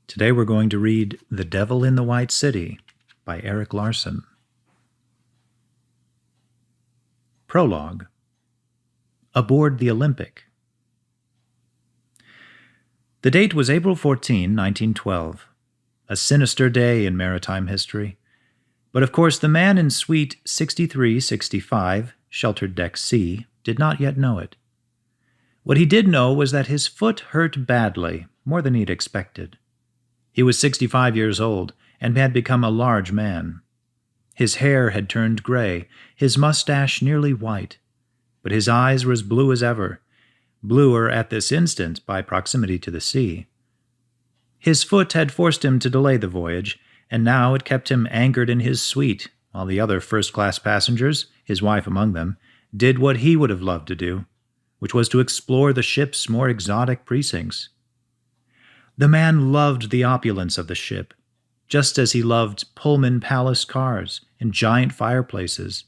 Today we're going to read The Devil in the White City by Erik Larson. Prologue. Aboard the Olympic. The date was April 14, 1912, a sinister day in maritime history. But of course the man in Suite 6365, Sheltered Deck C, did not yet know it. What he did know was that his foot hurt badly, more than he'd expected. He was 65 years old and had become a large man. His hair had turned gray, his mustache nearly white, but his eyes were as blue as ever, bluer at this instant by proximity to the sea. His foot had forced him to delay the voyage, and now it kept him anchored in his suite, while the other first-class passengers, his wife among them, did what he would have loved to do, which was to explore the ship's more exotic precincts. The man loved the opulence of the ship, just as he loved Pullman Palace cars and giant fireplaces,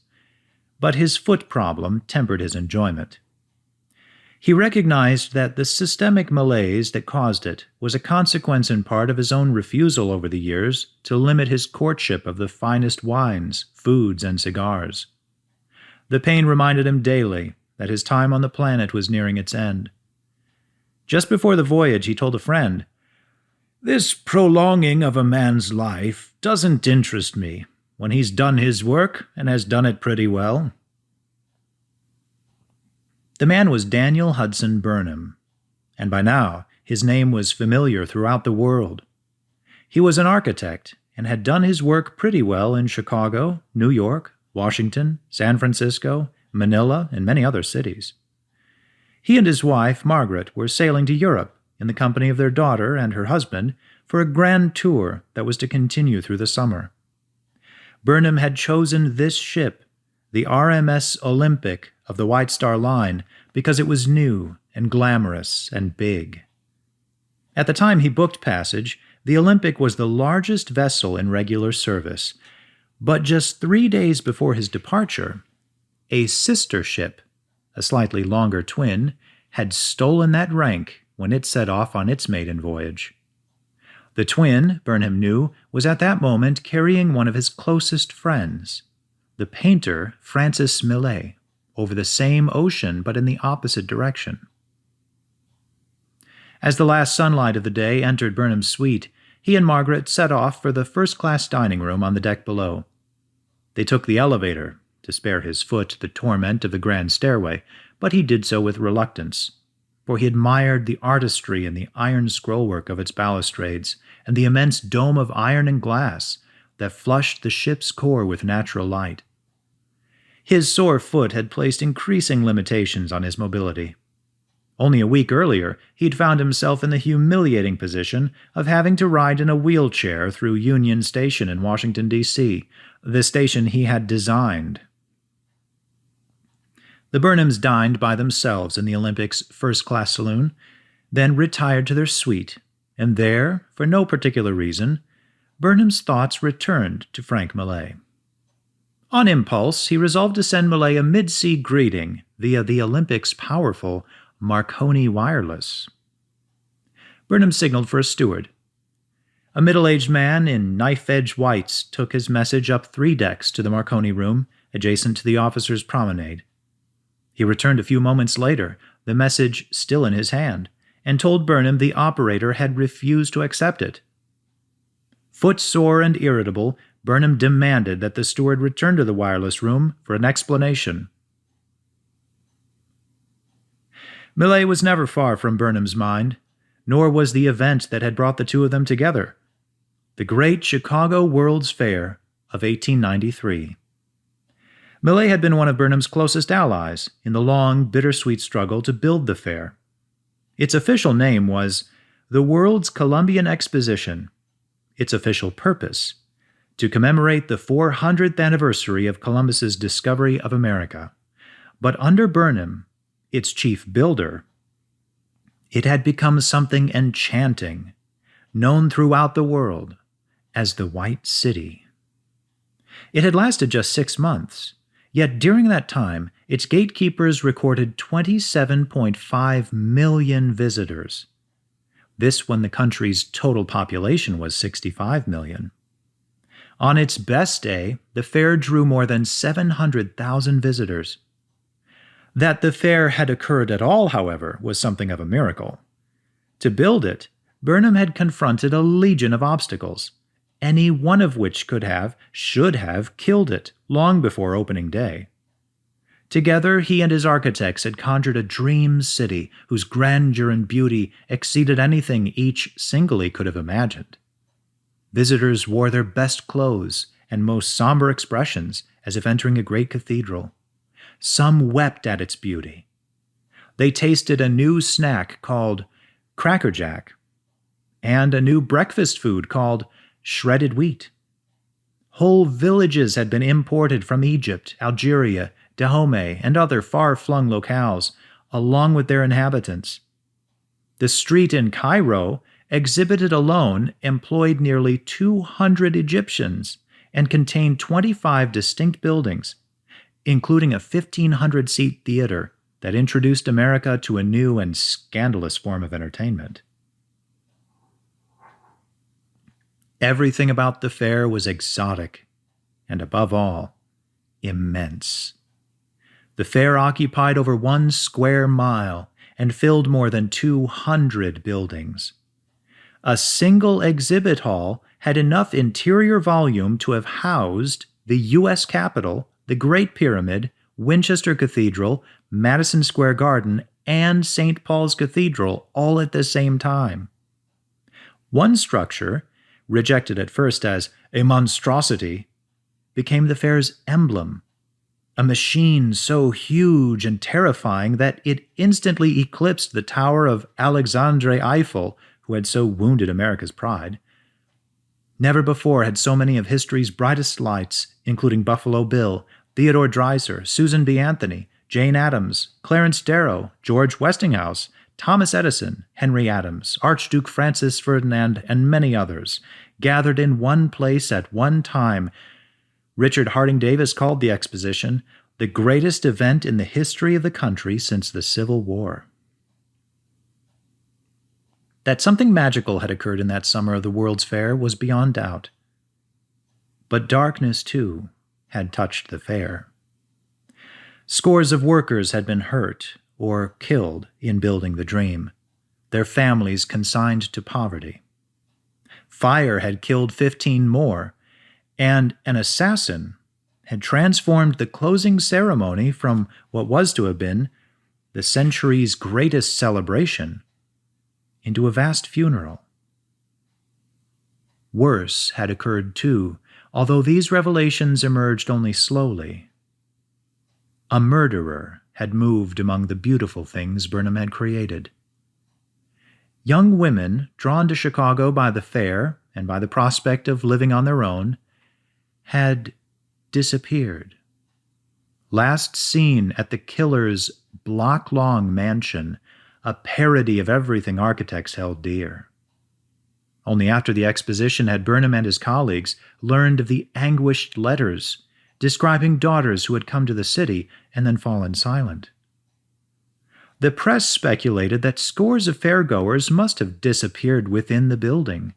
but his foot problem tempered his enjoyment. He recognized that the systemic malaise that caused it was a consequence in part of his own refusal over the years to limit his courtship of the finest wines, foods, and cigars. The pain reminded him daily that his time on the planet was nearing its end. Just before the voyage, he told a friend, "This prolonging of a man's life doesn't interest me when he's done his work and has done it pretty well." The man was Daniel Hudson Burnham, and by now his name was familiar throughout the world. He was an architect and had done his work pretty well in Chicago, New York, Washington, San Francisco, Manila, and many other cities. He and his wife, Margaret, were sailing to Europe in the company of their daughter and her husband for a grand tour that was to continue through the summer. Burnham had chosen this ship, the RMS Olympic of the White Star Line, because it was new and glamorous and big. At the time he booked passage, the Olympic was the largest vessel in regular service, but just 3 days before his departure, a sister ship, a slightly longer twin, had stolen that rank when it set off on its maiden voyage. The twin, Burnham knew, was at that moment carrying one of his closest friends, the painter Francis Millet, over the same ocean but in the opposite direction. As the last sunlight of the day entered Burnham's suite, he and Margaret set off for the first-class dining room on the deck below. They took the elevator, to spare his foot the torment of the grand stairway, but he did so with reluctance, for he admired the artistry in the iron scrollwork of its balustrades and the immense dome of iron and glass that flushed the ship's core with natural light. His sore foot had placed increasing limitations on his mobility. Only a week earlier, he'd found himself in the humiliating position of having to ride in a wheelchair through Union Station in Washington, D.C., the station he had designed. The Burnhams dined by themselves in the Olympic's first-class saloon, then retired to their suite, and there, for no particular reason, Burnham's thoughts returned to Frank Millet. On impulse, he resolved to send Millet a mid-sea greeting via the Olympic's powerful Marconi wireless. Burnham signaled for a steward. A middle-aged man in knife-edge whites took his message up 3 decks to the Marconi room, adjacent to the officers' promenade. He returned a few moments later, the message still in his hand, and told Burnham the operator had refused to accept it. Footsore and irritable, Burnham demanded that the steward return to the wireless room for an explanation. Millet was never far from Burnham's mind, nor was the event that had brought the two of them together, the Great Chicago World's Fair of 1893. Millet had been one of Burnham's closest allies in the long, bittersweet struggle to build the fair. Its official name was the World's Columbian Exposition, its official purpose, to commemorate the 400th anniversary of Columbus's discovery of America. But under Burnham, its chief builder, it had become something enchanting, known throughout the world as the White City. It had lasted just 6 months, yet during that time, its gatekeepers recorded 27.5 million visitors. This when the country's total population was 65 million. On its best day, the fair drew more than 700,000 visitors. That the fair had occurred at all, however, was something of a miracle. To build it, Burnham had confronted a legion of obstacles, any one of which should have killed it long before opening day. Together, he and his architects had conjured a dream city whose grandeur and beauty exceeded anything each singly could have imagined. Visitors wore their best clothes and most somber expressions as if entering a great cathedral. Some wept at its beauty. They tasted a new snack called Cracker Jack and a new breakfast food called shredded wheat. Whole villages had been imported from Egypt, Algeria, Dahomey, and other far-flung locales, along with their inhabitants. The street in Cairo, exhibited alone, employed nearly 200 Egyptians and contained 25 distinct buildings, including a 1,500-seat theater that introduced America to a new and scandalous form of entertainment. Everything about the fair was exotic, and above all, immense. The fair occupied over 1 square mile and filled more than 200 buildings. A single exhibit hall had enough interior volume to have housed the U.S. Capitol, the Great Pyramid, Winchester Cathedral, Madison Square Garden, and St. Paul's Cathedral all at the same time. One structure, rejected at first as a monstrosity, became the fair's emblem, a machine so huge and terrifying that it instantly eclipsed the tower of Alexandre Eiffel, who had so wounded America's pride. Never before had so many of history's brightest lights, including Buffalo Bill, Theodore Dreiser, Susan B. Anthony, Jane Addams, Clarence Darrow, George Westinghouse, Thomas Edison, Henry Adams, Archduke Francis Ferdinand, and many others, gathered in one place at one time. Richard Harding Davis called the exposition the greatest event in the history of the country since the Civil War. That something magical had occurred in that summer of the World's Fair was beyond doubt. But darkness, too, had touched the fair. Scores of workers had been hurt or killed in building the dream, their families consigned to poverty. Fire had killed 15 more, and an assassin had transformed the closing ceremony from what was to have been the century's greatest celebration into a vast funeral. Worse had occurred too, although these revelations emerged only slowly. A murderer had moved among the beautiful things Burnham had created. Young women, drawn to Chicago by the fair and by the prospect of living on their own, had disappeared. Last seen at the killer's block-long mansion, a parody of everything architects held dear. Only after the exposition had Burnham and his colleagues learned of the anguished letters describing daughters who had come to the city and then fallen silent. The press speculated that scores of fairgoers must have disappeared within the building.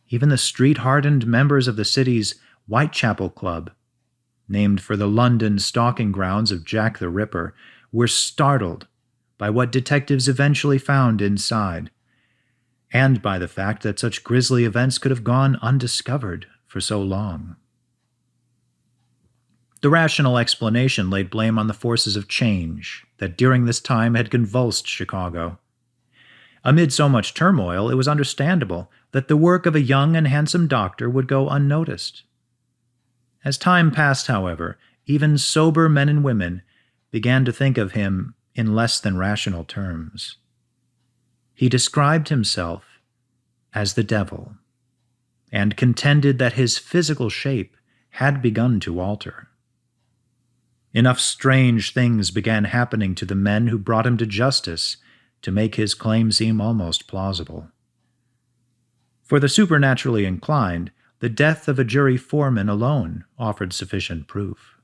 Even the street-hardened members of the city's Whitechapel Club, named for the London stalking grounds of Jack the Ripper, were startled by what detectives eventually found inside, and by the fact that such grisly events could have gone undiscovered for so long. The rational explanation laid blame on the forces of change that during this time had convulsed Chicago. Amid so much turmoil, it was understandable that the work of a young and handsome doctor would go unnoticed. As time passed, however, even sober men and women began to think of him in less than rational terms. He described himself as the devil, and contended that his physical shape had begun to alter. Enough strange things began happening to the men who brought him to justice to make his claim seem almost plausible. For the supernaturally inclined, the death of a jury foreman alone offered sufficient proof.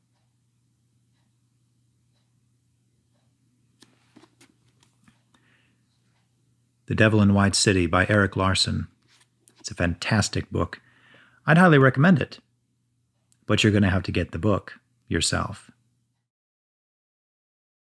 The Devil in White City by Erik Larson. It's a fantastic book. I'd highly recommend it. But you're going to have to get the book yourself.